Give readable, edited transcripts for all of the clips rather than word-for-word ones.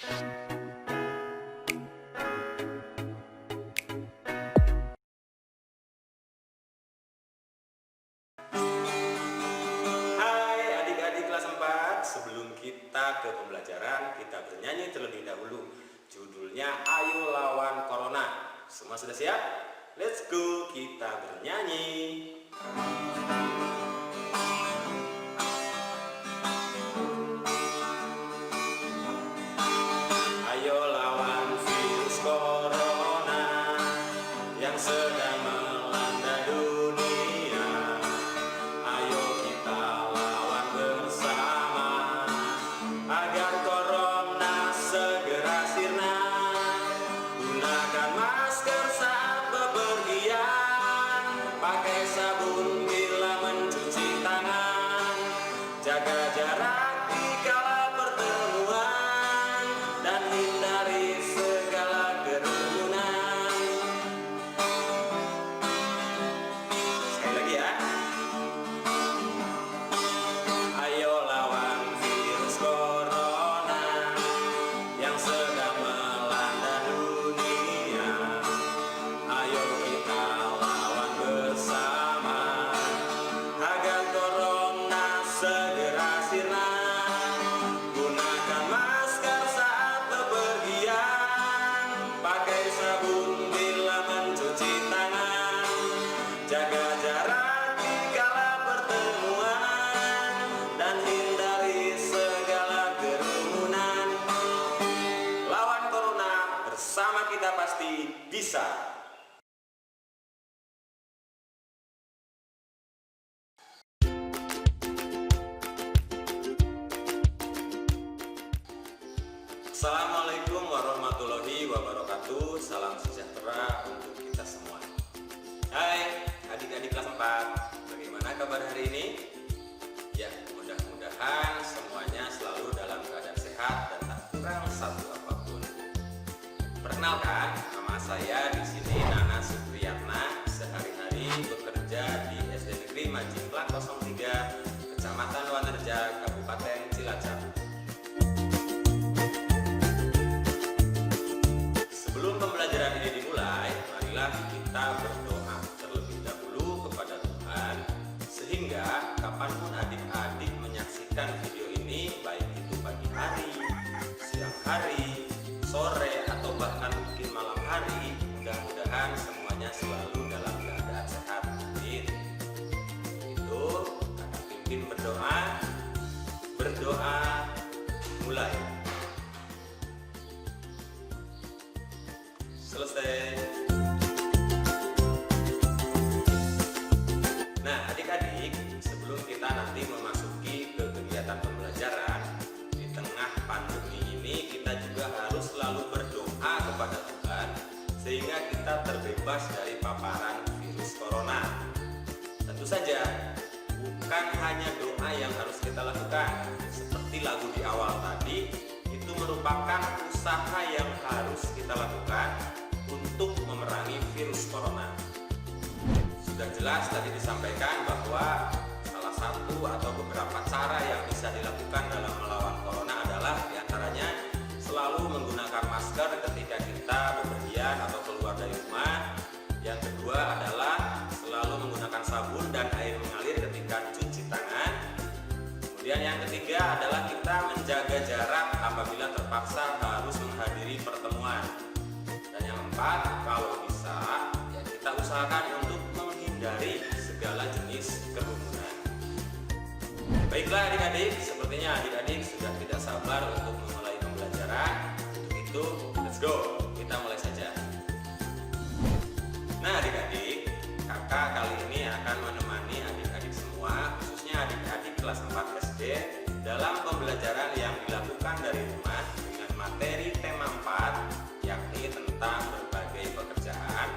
Hai adik-adik kelas 4, sebelum kita ke pembelajaran, kita bernyanyi terlebih dahulu. Judulnya Ayo Lawan Corona. Semua sudah siap? Let's go, kita bernyanyi. Ayo lawan virus corona yang sedang melanda dunia. Ayo kita lawan bersama agar corona segera sirna. Gunakan masker saat bepergian, pakai sabun bila mencuci tangan, jaga jarak di kala pertemuan, dan hindari segala kerumunan. Sekali lagi ya. Ayo lawan virus corona yang sedang melanda dunia. Ayo kita lawan bersama agar corona segera sirna. Gunakan masker saat bepergian, pakai sabun bila mencuci tangan, jaga jarak di kala pertemuan, dan hindari segala kerumunan. Lawan corona, bersama kita pasti bisa. Assalamualaikum warahmatullahi wabarakatuh. Salam sejahtera untuk kita semua. Hai adik-adik kelas 4, bagaimana kabar hari ini? Ya, mudah-mudahan semuanya selalu dalam keadaan sehat dan tak kurang satu apapun. Perkenalkan, nama saya di sini Nana Supriyatna. Sehari-hari bekerja di SD Negeri Majimplak 03, Kecamatan Wanerja, Kabupaten Cilacap. Sebelum pembelajaran ini dimulai, marilah kita berdoa terlebih dahulu kepada Tuhan, sehingga kapanpun adik-adik menyaksikan video ini, baik itu pagi hari, siang hari, sore, atau bahkan mungkin malam hari, mudah-mudahan semuanya selalu dalam keadaan sehat. Amin. Itu kakak pimpin berdoa. Berdoa mulai. Selesai. Nah adik-adik, sebelum kita nanti memasuki ke kegiatan pembelajaran, di tengah pandemi ini kita juga harus selalu berdoa kepada Tuhan, sehingga kita terbebas dari paparan virus corona. Tentu saja, bukan hanya doa yang harus kita lakukan. Seperti lagu di awal tadi, itu merupakan usaha yang harus kita lakukan untuk memerangi virus corona. Sudah jelas tadi disampaikan bahwa salah satu atau beberapa cara yang bisa dilakukan dalam melawan corona adalah diantaranya selalu menggunakan masker ketika kita bepergian atau keluar dari rumah. Yang kedua adalah selalu menggunakan sabun dan air mengalir ketika cuci tangan. Kemudian yang ketiga adalah kita menjaga jarak apabila terpaksa harus menghadiri pertemuan. Dan yang keempat, kalau bisa ya kita usahakan untuk menghindari segala jenis kerumunan. Baiklah adik-adik, sepertinya adik-adik sudah tidak sabar untuk memulai pembelajaran. Untuk itu, let's go, kita mulai saja. Nah adik-adik, kakak kali ini akan menemani adik-adik semua, khususnya adik-adik kelas 4 SD, dalam pembelajaran yang dilakukan dari rumah dengan materi tema 4, yakni tentang berbagai pekerjaan.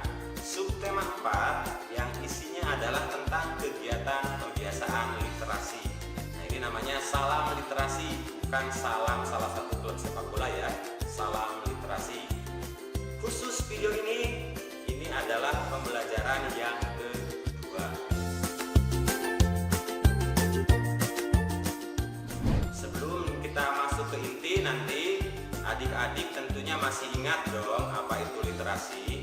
Subtema 4 yang isinya adalah tentang kegiatan pembiasaan literasi. Nah ini namanya salam literasi, bukan salam salah satu klub sepak bola ya, salam literasi. Khusus video ini adalah pembelajaran yang kedua. Sebelum kita masuk ke inti, nanti adik-adik masih ingat dong apa itu literasi?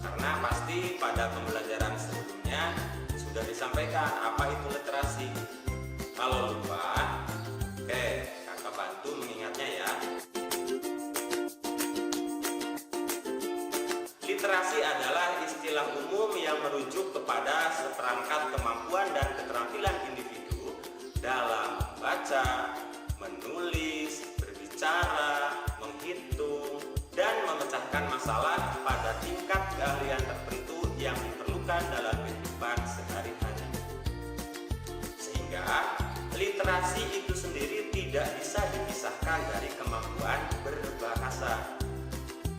Karena pasti pada pembelajaran sebelumnya sudah disampaikan apa itu literasi. Kalau lupa, oke, kakak bantu mengingatnya ya. Literasi adalah istilah umum yang merujuk kepada seperangkat kemampuan dan keterampilan individu dalam membaca, menulis, berbicara, menghitung, dan memecahkan masalah pada tingkat keahlian tertentu yang diperlukan dalam kehidupan sehari-hari. Sehingga literasi itu sendiri tidak bisa dipisahkan dari kemampuan berbahasa.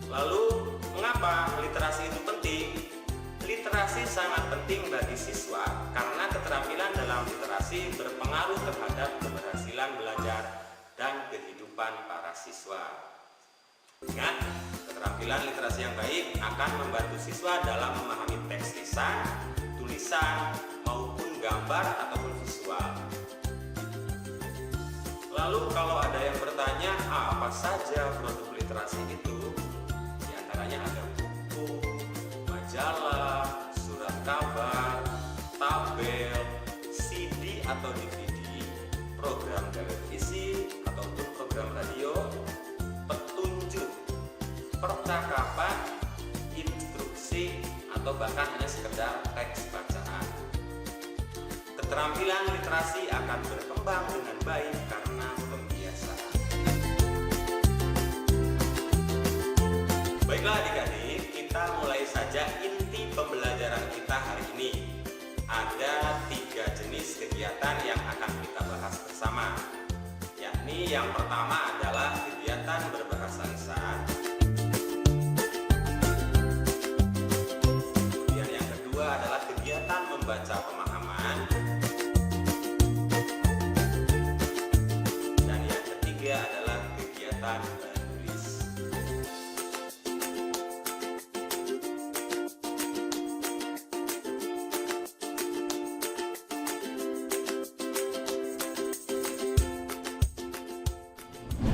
Lalu, mengapa literasi itu penting? Literasi sangat penting bagi siswa karena keterampilan dalam literasi berpengaruh terhadap keberhasilan belajar dan kehidupan para siswa. Ingat, keterampilan literasi yang baik akan membantu siswa dalam memahami teks lisan, tulisan, maupun gambar ataupun visual. Lalu kalau ada yang bertanya, apa saja produk literasi itu? Di antaranya ada buku, majalah, surat kabar, tabel, CD atau DVD, program televisi ataupun program radio, petunjuk, percakapan, instruksi, atau bahkan hanya sekedar teks bacaan. Keterampilan literasi akan berkembang dengan baik karena pembiasaan. Baiklah adik-adik, kita mulai saja inti pembelajaran kita hari ini. Ada 3 jenis kegiatan yang akan kita bahas bersama, yakni yang pertama adalah kegiatan berbahasa lisan, kemudian yang kedua adalah kegiatan membaca pemahaman, dan yang ketiga adalah kegiatan menulis.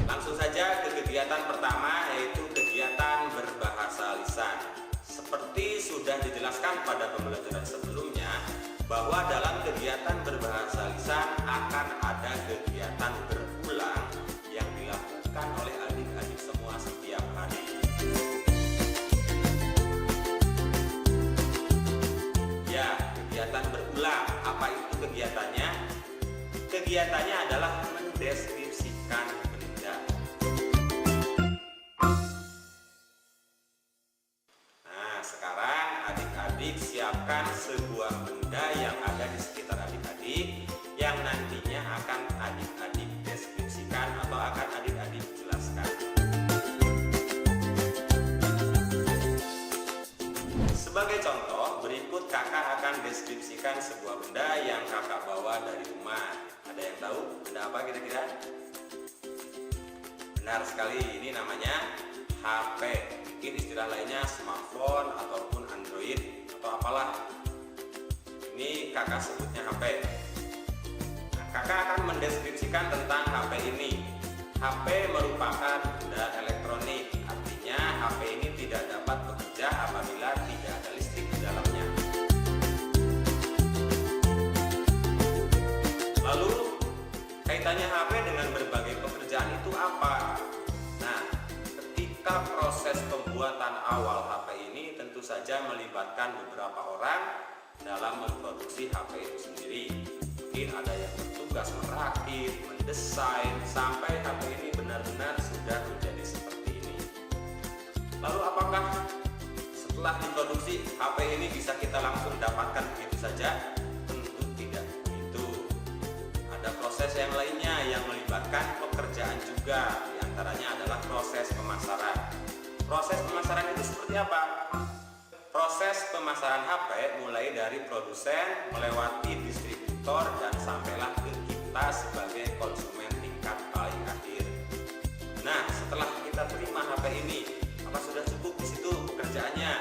Langsung saja ke kegiatan pertama, yaitu kegiatan berbahasa lisan. Seperti sudah dijelaskan pada pembelajaran sebelumnya, bahwa dalam kegiatan berbahasa lisan akan ada kegiatan berulang yang dilakukan oleh adik-adik semua setiap hari. Ya, kegiatan berulang. Apa itu kegiatannya? Kegiatannya adalah mendeskripsikan benda. Nah, sekarang adik-adik siapkan sebuah benda yang ada di sekitar adik-adik yang nantinya akan adik-adik deskripsikan atau akan adik-adik jelaskan. Sebagai contoh, berikut kakak akan deskripsikan sebuah benda yang kakak bawa dari rumah. Ada yang tahu benda apa kira-kira? Benar sekali, ini namanya HP. Mungkin istilah lainnya smartphone ataupun Android atau apalah. Ini kakak sebutnya HP. Nah, kakak akan mendeskripsikan tentang HP ini. HP merupakan benda elektronik, artinya HP ini tidak dapat bekerja apabila tidak ada listrik di dalamnya. Lalu, kaitannya HP dengan berbagai pekerjaan itu apa? Nah, ketika proses pembuatan awal HP ini tentu saja melibatkan beberapa orang dalam memproduksi HP itu sendiri. Mungkin ada yang bertugas merakit, mendesain, sampai HP ini benar-benar sudah menjadi seperti ini. Lalu apakah setelah diproduksi HP ini bisa kita langsung dapatkan begitu saja? Tentu tidak begitu. Ada proses yang lainnya yang melibatkan pekerjaan juga. Di antaranya adalah proses pemasaran. Proses pemasaran itu seperti apa? Proses pemasaran HP mulai dari produsen, melewati distributor, dan sampailah ke kita sebagai konsumen tingkat paling akhir. Nah, setelah kita terima HP ini, apa sudah cukup di situ pekerjaannya?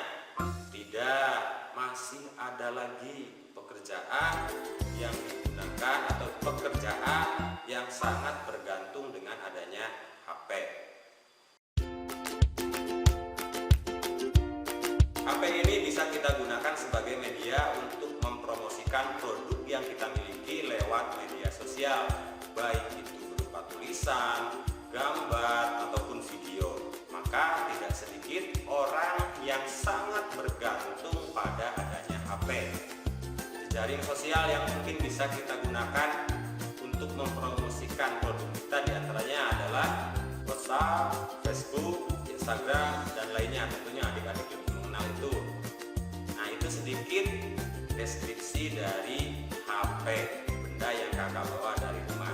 Tidak, masih ada lagi pekerjaan yang digunakan atau pekerjaan yang sangat bergantung dengan adanya HP. bisa kita gunakan sebagai media untuk mempromosikan produk yang kita miliki lewat media sosial, baik itu berupa tulisan, gambar, ataupun video. Maka tidak sedikit orang yang sangat bergantung pada adanya HP. Jejaring sosial yang mungkin bisa kita gunakan untuk mempromosikan produk kita diantaranya adalah WhatsApp, Facebook, Instagram, dan lainnya. Tentunya adik-adik lebih mengenal itu. Nah, itu sedikit deskripsi dari HP, benda yang kakak bawa dari rumah.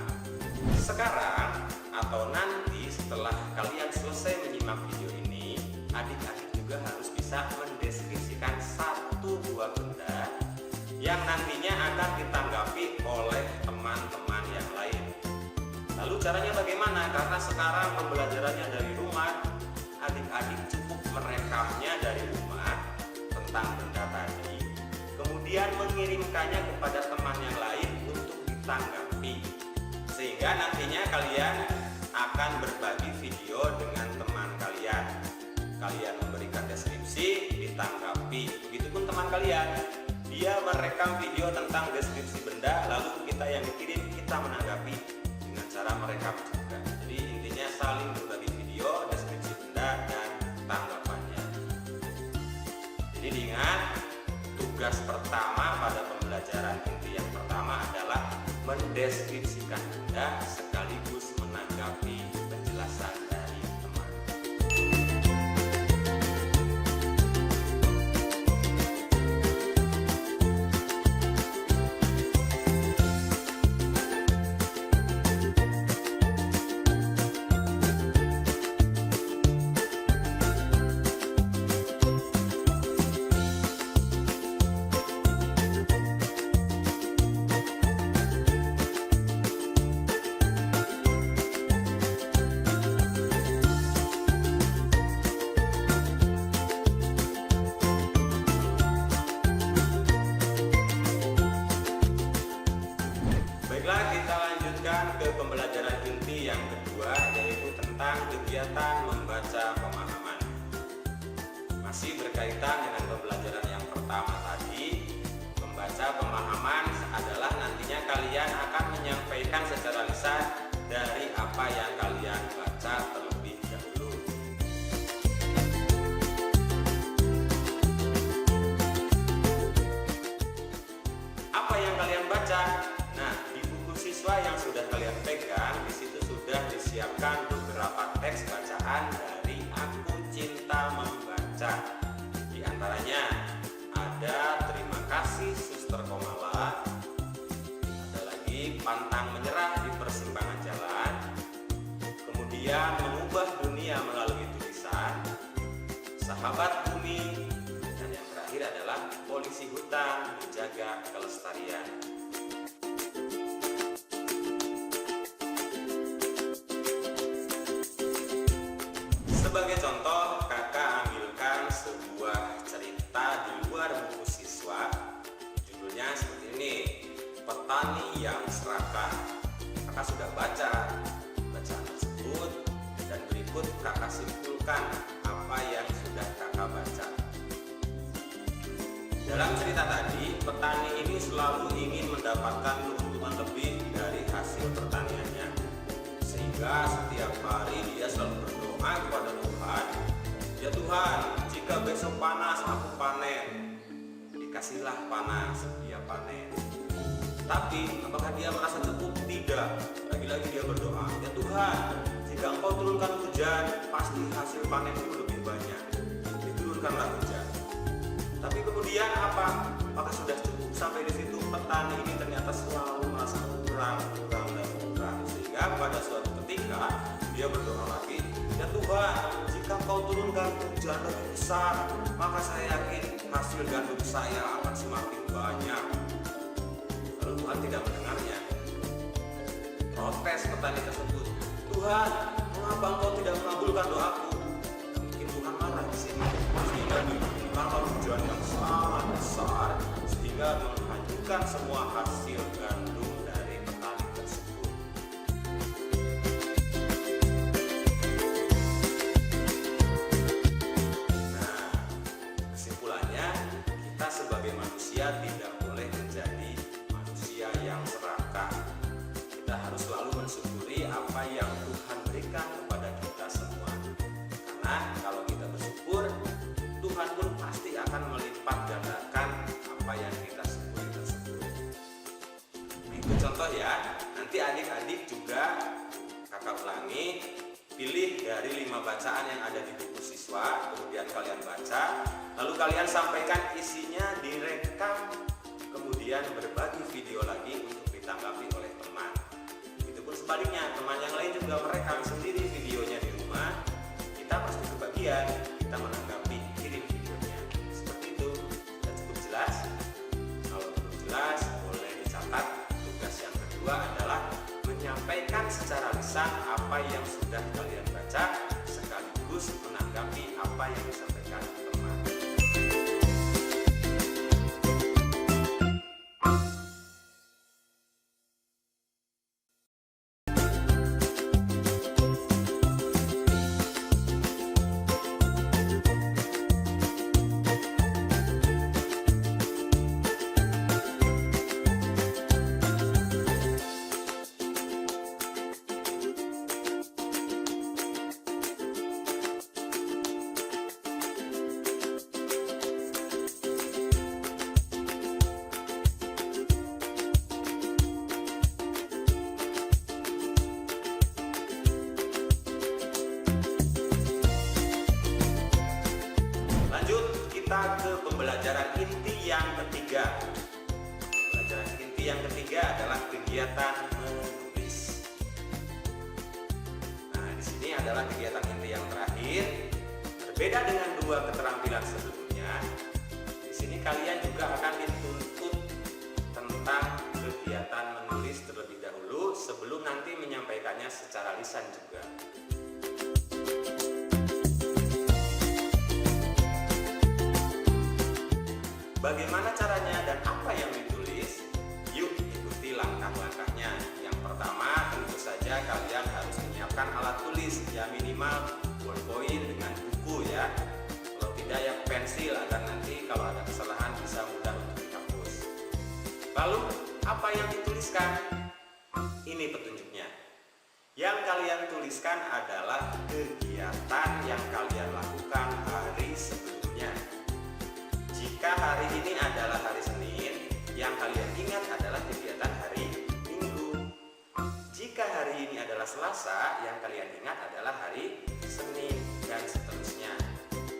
Sekarang atau nanti setelah kalian selesai menyimak video ini, adik-adik juga harus bisa mendeskripsikan satu buah benda yang nantinya akan ditanggapi oleh teman-teman yang lain. Lalu caranya bagaimana? Karena sekarang pembelajarannya dari rumah, adik-adik cukup merekamnya dari rumah tentang benda tadi, kemudian mengirimkannya kepada teman yang lain untuk ditanggapi, sehingga nantinya kalian akan berbagi video dengan teman kalian. Kalian memberikan deskripsi, ditanggapi. Begitupun teman kalian, dia merekam video tentang deskripsi benda, lalu kita yang dikirim, kita menanggapi dengan cara merekam juga. Jadi intinya saling berbagi video, deskripsi benda, dan tanggapannya. Jadi diingat, tugas pertama pada pembelajaran inti yang pertama adalah mendeskripsikan benda sekaligus menanggapi penjelasan dari teman. Baiklah, kita lanjutkan ke pembelajaran inti yang kedua, yaitu tentang kegiatan membaca pemahaman. Masih berkaitan dengan pembelajaran yang pertama tadi, membaca pemahaman adalah nantinya kalian akan menyampaikan secara lisan dari apa yang kalian baca terlebih dahulu. Apa yang kalian baca? Nah, di buku siswa yang sudah kalian pegang, di situ sudah disiapkan beberapa teks bacaan dari Aku Cinta Membaca. Di antaranya ada Terima Kasih Suster Komala, ada lagi Pantang Menyerah di Persimpangan Jalan, kemudian Mengubah Dunia Melalui Tulisan, Sahabat Bumi, dan yang terakhir adalah Polisi Hutan Menjaga Kelestarian. Sebagai contoh, kakak ambilkan sebuah cerita di luar buku siswa. Judulnya seperti ini, Petani yang Serakah. Kakak sudah baca bacaan tersebut, dan berikut kakak simpulkan apa yang sudah kakak baca. Dalam cerita tadi, petani ini selalu ingin mendapatkan keuntungan lebih dari hasil pertaniannya, sehingga setiap hari dia selalu berdoa kepada Tuhan, "Ya Tuhan, jika besok panas aku panen, dikasihlah panas dia panen." Tapi apakah dia merasa cukup? Tidak. Lagi-lagi dia berdoa, "Ya Tuhan, jika Engkau turunkan hujan, pasti hasil panenku lebih banyak. Diturunkanlah hujan." Tapi kemudian apa? Apakah sudah cukup sampai di situ? Petani ini ternyata selalu merasa kurang, sehingga pada suatu ketika dia berdoa lagi, "Ya Tuhan, jika Kau turunkan hujan lebih besar, maka saya yakin hasil gandum saya akan semakin banyak." Lalu Tuhan tidak mendengarnya. Protes petani tersebut, "Tuhan, mengapa Engkau tidak mengabulkan doaku?" Mungkin Tuhan marah di sini, sehingga diturunkan hujan yang sangat besar, sehingga menghancurkan semua hasil gandum dari petani tersebut. Nah, kesimpulannya, dari 5 bacaan yang ada di buku siswa, kemudian kalian baca, lalu kalian sampaikan isinya, direkam, kemudian berbagi video lagi untuk ditanggapi oleh teman. Begitupun sebaliknya, teman yang lain juga merekam sendiri videonya di rumah, kita pasti kebagian, kita menanggapi, kirim videonya. Seperti itu. Sudah cukup jelas? Kalau belum jelas, boleh dicatat. Tugas yang kedua adalah menyampaikan secara lisan apa yang sudah kalian baca, sekaligus menanggapi apa yang disampaikan teman. Ke pembelajaran inti yang ketiga. Pembelajaran inti yang ketiga adalah kegiatan menulis. Nah, di sini adalah kegiatan inti yang terakhir. Berbeda dengan 2 keterampilan sebelumnya, di sini kalian juga akan dituntut tentang kegiatan menulis terlebih dahulu sebelum nanti menyampaikannya secara lisan juga. Bagaimana caranya dan apa yang ditulis? Yuk ikuti langkah-langkahnya. Yang pertama, tentu saja kalian harus menyiapkan alat tulis, ya minimal ballpoint dengan buku ya. Kalau tidak ya pensil, agar nanti kalau ada kesalahan bisa mudah untuk dihapus. Lalu apa yang dituliskan? Ini petunjuknya. Yang kalian tuliskan adalah kegiatan yang kalian lakukan hari sebelumnya. Jika hari ini adalah hari Senin, yang kalian ingat adalah kegiatan hari Minggu. Jika hari ini adalah Selasa, yang kalian ingat adalah hari Senin, dan seterusnya.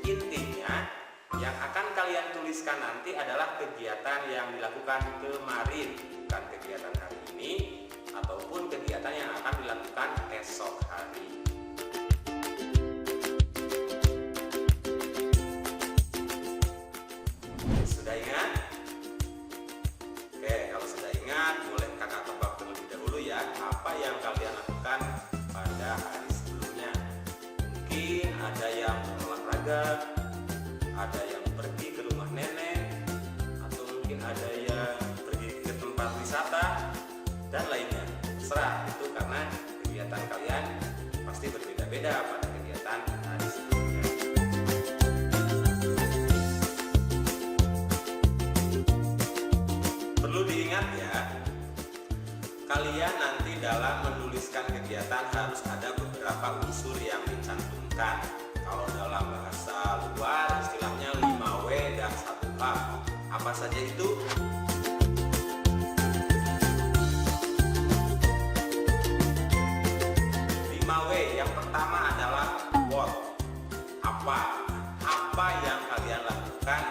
Intinya, yang akan kalian tuliskan nanti adalah kegiatan yang dilakukan kemarin, bukan kegiatan hari ini, ataupun kegiatan yang akan dilakukan esok hari. Sudah ingat? Oke, kalau sudah ingat, boleh kakak tebak terlebih dahulu ya, apa yang kalian lakukan pada hari sebelumnya. Mungkin ada yang olahraga, ada yang pergi ke rumah nenek, atau mungkin ada yang pergi ke tempat wisata, dan lainnya. Terserah, itu karena kegiatan kalian pasti berbeda-beda pada kegiatan hari sebelumnya. Perlu diingat ya, kalian nanti dalam menuliskan kegiatan harus ada beberapa unsur yang dicantumkan. Kalau dalam bahasa luar istilahnya 5W dan 1H. Apa saja itu? 5W. Yang pertama adalah what. Apa yang kalian lakukan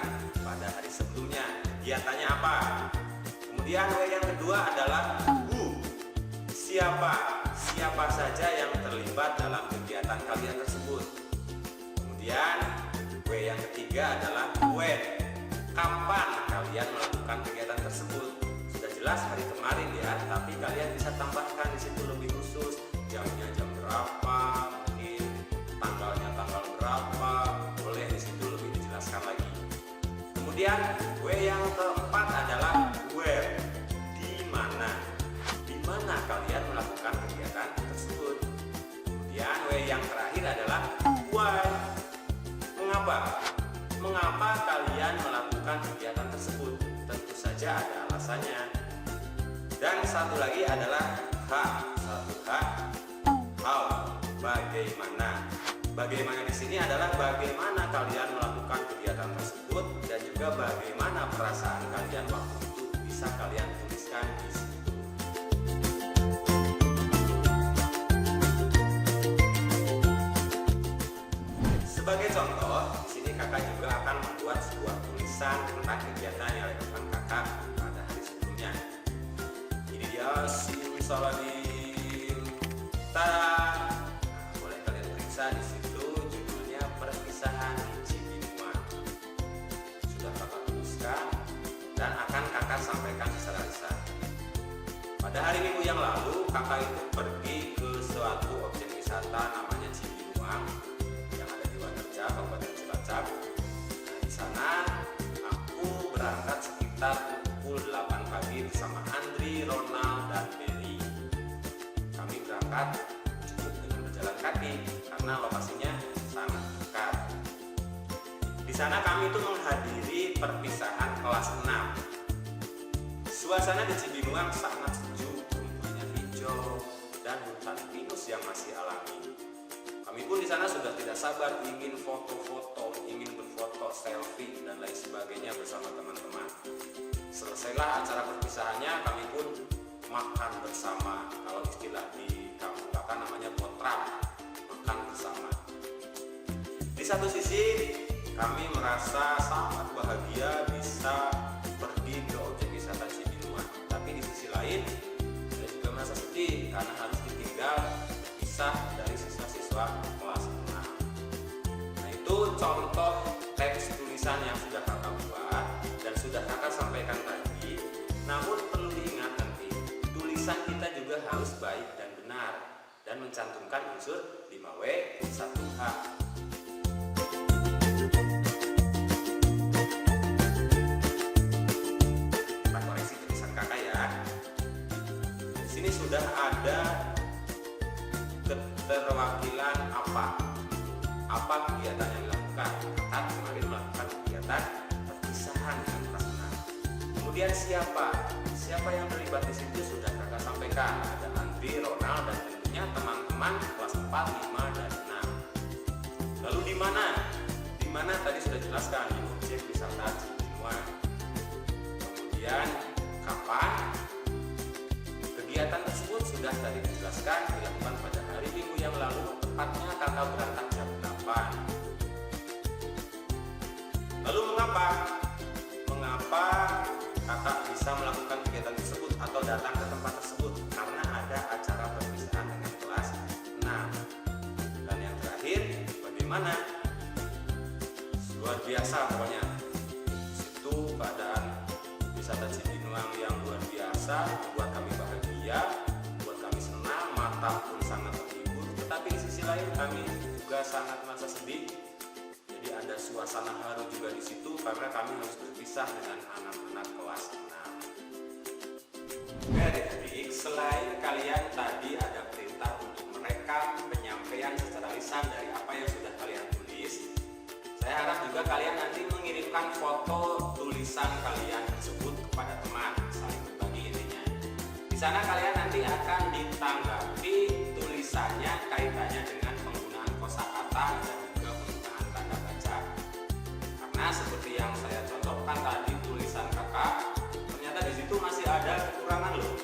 pada hari sebelumnya? Kegiatannya apa? Kemudian W yang kedua adalah who. Siapa saja yang terlibat dalam kegiatan kalian tersebut. Kemudian W yang ketiga adalah when. Kapan kalian melakukan kegiatan tersebut? Sudah jelas hari kemarin ya, tapi kalian bisa tambahkan di situ lebih khusus. Jamnya jam berapa, mungkin tanggalnya tanggal berapa, boleh di situ lebih dijelaskan lagi. Kemudian W yang keempat adalah where. Di mana kalian melakukan kegiatan tersebut. Kemudian W yang terakhir adalah why. Mengapa kalian melakukan kegiatan tersebut? Tentu saja ada alasannya. Dan satu lagi adalah H. How. Bagaimana. Bagaimana di sini adalah bagaimana kalian melakukan kegiatan tersebut dan juga bagaimana perasaan kalian waktu itu, bisa kalian tuliskan di situ. Sebagai contoh, di sini kakak juga akan membuat sebuah tulisan tentang kegiatan yang dilakukan kakak pada hari sebelumnya. Ini dia simsalabim. Tada! Nah, boleh kalian periksa di situ judulnya perpisahan Cibinuang. Sudah kakak tuliskan dan akan kakak sampaikan secara lisan. Pada hari Minggu yang lalu, kakak itu pergi ke suatu objek wisata namanya Cibinuang yang ada di Wanerja, Kabupaten Cilacap. Nah, di sana aku berangkat sekitar pukul 8 pagi bersama Andri, Ronald, dan Berry. Kami berangkat cukup dengan berjalan kaki karena lokasinya sangat dekat. Di sana kami itu menghadiri perpisahan kelas 6. Suasana di Cibinuang sangat sejuk, rumputnya hijau dan hutan pinus yang masih alami. Kami pun di sana sudah tidak sabar ingin foto-foto, ingin berfoto, selfie dan lain sebagainya bersama teman-teman. Selesailah acara perpisahannya, kami pun makan bersama. Kalau istilah di kampung kakak namanya potrak, makan bersama. Di satu sisi kami merasa sangat bahagia bisa pergi ke objek wisata Cibinuang. Tapi di sisi lain saya juga merasa sedih karena harus ditinggal berpisah dari siswa-siswa kelas 6. Nah, itu contoh teks tulisan yang sudah kakak buat dan sudah kakak sampaikan tadi. Namun perlu diingat nanti, tulisan kita juga harus baik dan benar dan mencantumkan unsur 5W 1A. Sudah ada keterwakilan apa kegiatan yang dilakukan. Kakak kemarin melakukan kegiatan perpisahan dengan kelas 6. Kemudian siapa yang terlibat di situ sudah kakak sampaikan, ada Andri, Ronald, dan tentunya teman-teman kelas 4, 5, dan 6. Lalu di mana tadi sudah jelaskan di objek wisata Cibinuang. Kemudian kapan? Kegiatan tersebut sudah tadi dijelaskan dilakukan pada hari Minggu yang lalu, tepatnya kakak berangkat jam 8. Lalu mengapa kakak bisa melakukan kegiatan tersebut atau datang ke tempat tersebut? Karena ada acara perpisahan dengan kelas 6. Dan yang terakhir, bagaimana? Luar biasa pokoknya. Itu keadaan wisata Cibinuang yang luar biasa, buat kami bahagia, buat kami senang, mata pun sangat terhibur. Tetapi di sisi lain kami juga sangat merasa sedih. Jadi ada suasana haru juga di situ karena kami harus berpisah dengan anak-anak kelas 6. Oke adik-adik, selain kalian tadi ada perintah untuk merekam penyampaian secara lisan dari apa yang sudah kalian tulis, saya harap juga kalian nanti mengirimkan foto tulisan kalian tersebut kepada teman, saling berbagi intinya. Di sana kalian nanti akan ditanggapi tulisannya kaitannya dengan penggunaan kosakata dan juga penggunaan tanda baca. Karena seperti yang saya contohkan tadi tulisan kakak, ternyata di situ masih ada kekurangan loh.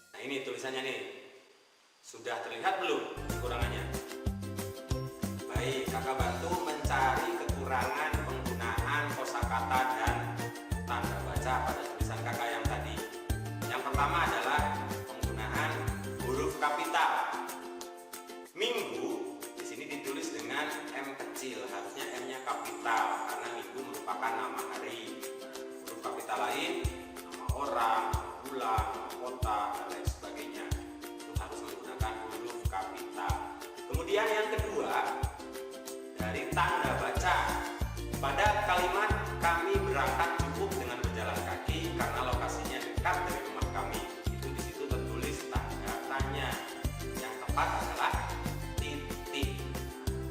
Nah ini tulisannya nih. Sudah terlihat belum kekurangannya? Baik, kakak bantu mencari kekurangan penggunaan kosakata dan tanda baca pada tulisan kakak yang tadi. Yang pertama adalah penggunaan huruf kapital. Minggu di sini ditulis dengan M kecil, harusnya M-nya kapital karena minggu merupakan nama hari. Huruf kapital lain, nama orang, nama bulan, nama kota, dan lain sebagainya. Harus menggunakan huruf kapital. Kemudian yang kedua, dari tanda baca. Pada kalimat kami berangkat cukup dengan berjalan kaki karena lokasinya dekat dari rumah kami. Itu di situ tertulis tanda tanya. Yang tepat adalah titik.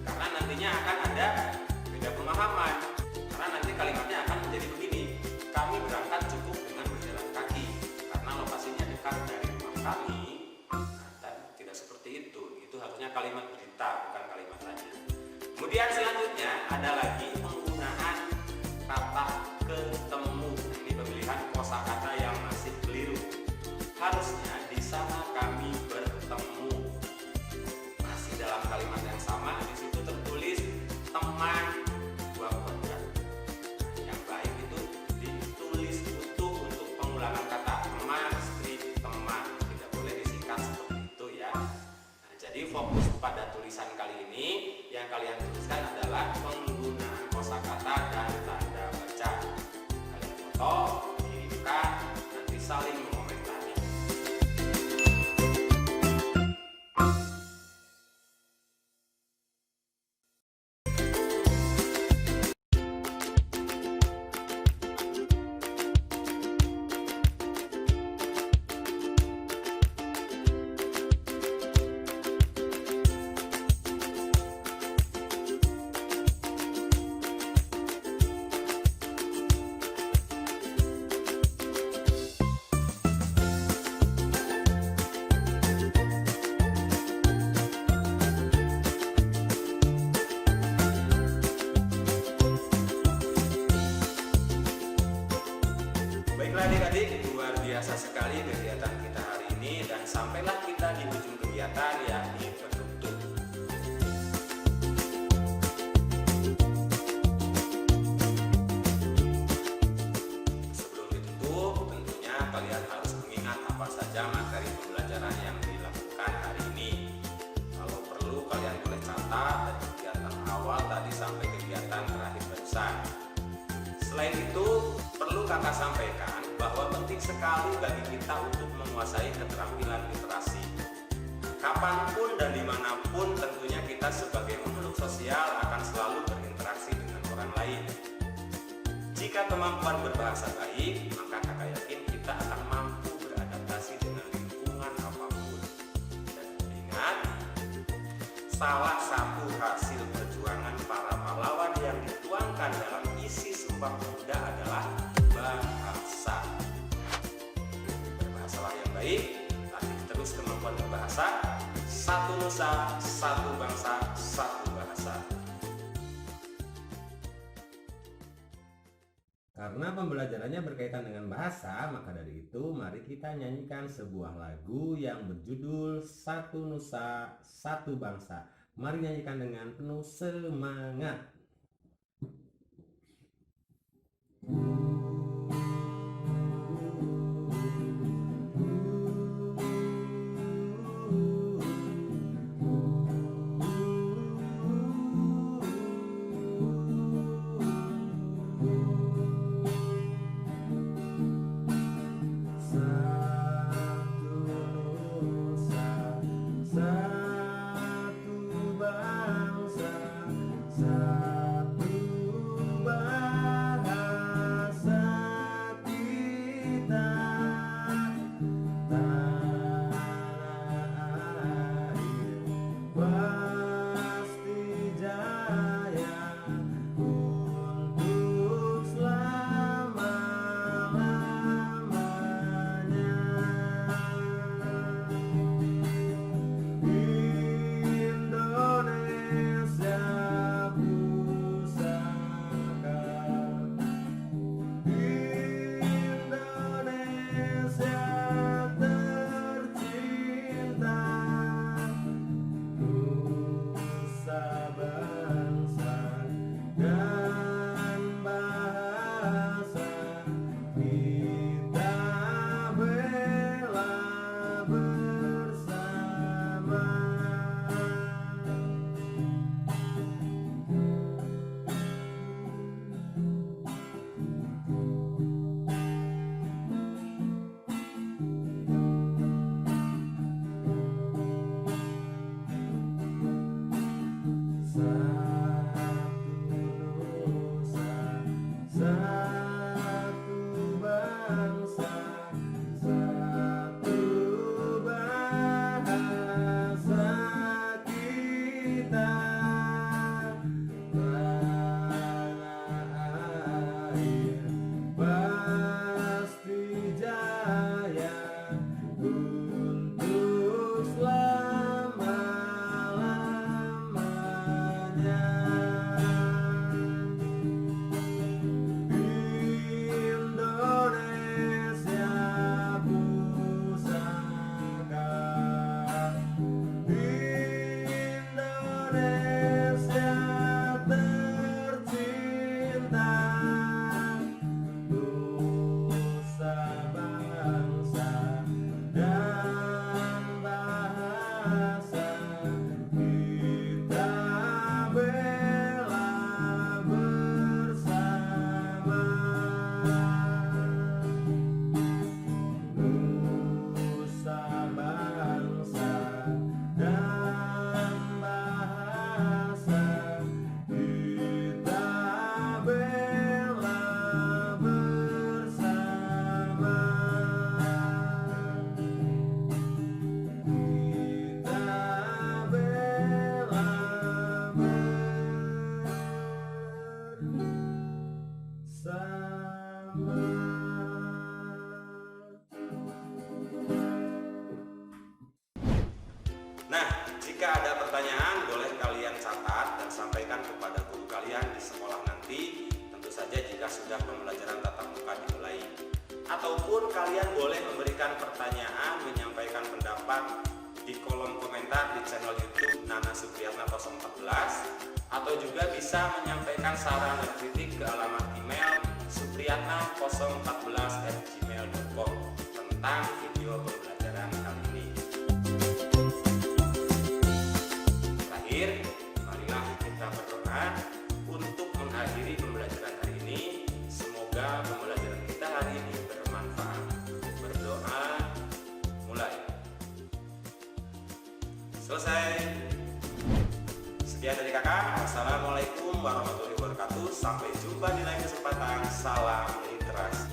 Karena nantinya akan ada beda pemahaman. Karena nanti kalimatnya akan menjadi begini. Kami berangkat cukup dengan berjalan kaki karena lokasinya dekat dari rumah kami. Harusnya kalimat berita, bukan kalimat tanya. Kemudian selanjutnya ada lagi penggunaan kata ketemu. Ini pemilihan kosakata yang masih keliru. Harusnya di sana kami fokus pada tulisan kali ini. Yang kalian tuliskan adalah penggunaan kosakata dan tanda baca. Kalian foto, kirimkan, nanti saling mengomentari. Baiklah adik-adik, luar biasa sekali kegiatan kita hari ini dan sampailah kita di ujung kegiatan yakni penutup. Sebelum ditutup, tentunya kalian harus mengingat apa saja materi pembelajaran yang dilakukan hari ini. Kalau perlu kalian boleh catat dari kegiatan awal tadi sampai kegiatan terakhir barusan. Selain itu, perlu kakak sampaikan bahwa penting sekali bagi kita untuk menguasai keterampilan literasi. Kapanpun dan dimanapun tentunya kita sebagai makhluk sosial akan selalu berinteraksi dengan orang lain. Jika kemampuan berbahasa baik, maka kakak yakin kita akan mampu beradaptasi dengan lingkungan apapun. Dan ingat, salah satu hasil perjuangan para pahlawan yang dituangkan dalam isi Sumpah Pemuda adalah bahasa. Berbahasalah yang baik, latih terus kemampuan berbahasa. Satu nusa, satu bangsa, satu bahasa. Karena pembelajarannya berkaitan dengan bahasa, maka dari itu mari kita nyanyikan sebuah lagu yang berjudul Satu Nusa, Satu Bangsa. Mari nyanyikan dengan penuh semangat. Satu sampaikan kepada guru kalian di sekolah nanti, tentu saja jika sudah pembelajaran tatap muka dimulai. Ataupun kalian boleh memberikan pertanyaan, menyampaikan pendapat di kolom komentar di channel YouTube Nana Supriyatna 014, atau juga bisa menyampaikan saran dan kritik ke alamat email supriyatna014@gmail.com tentang video pembelajaran kali ini. Terakhir, marilah kita berdoa untuk mengakhiri pembelajaran hari ini. Semoga pembelajaran kita hari ini bermanfaat. Berdoa mulai. Selesai. Sekian dari kakak. Wassalamualaikum warahmatullahi wabarakatuh. Sampai jumpa di lain kesempatan. Salam literasi.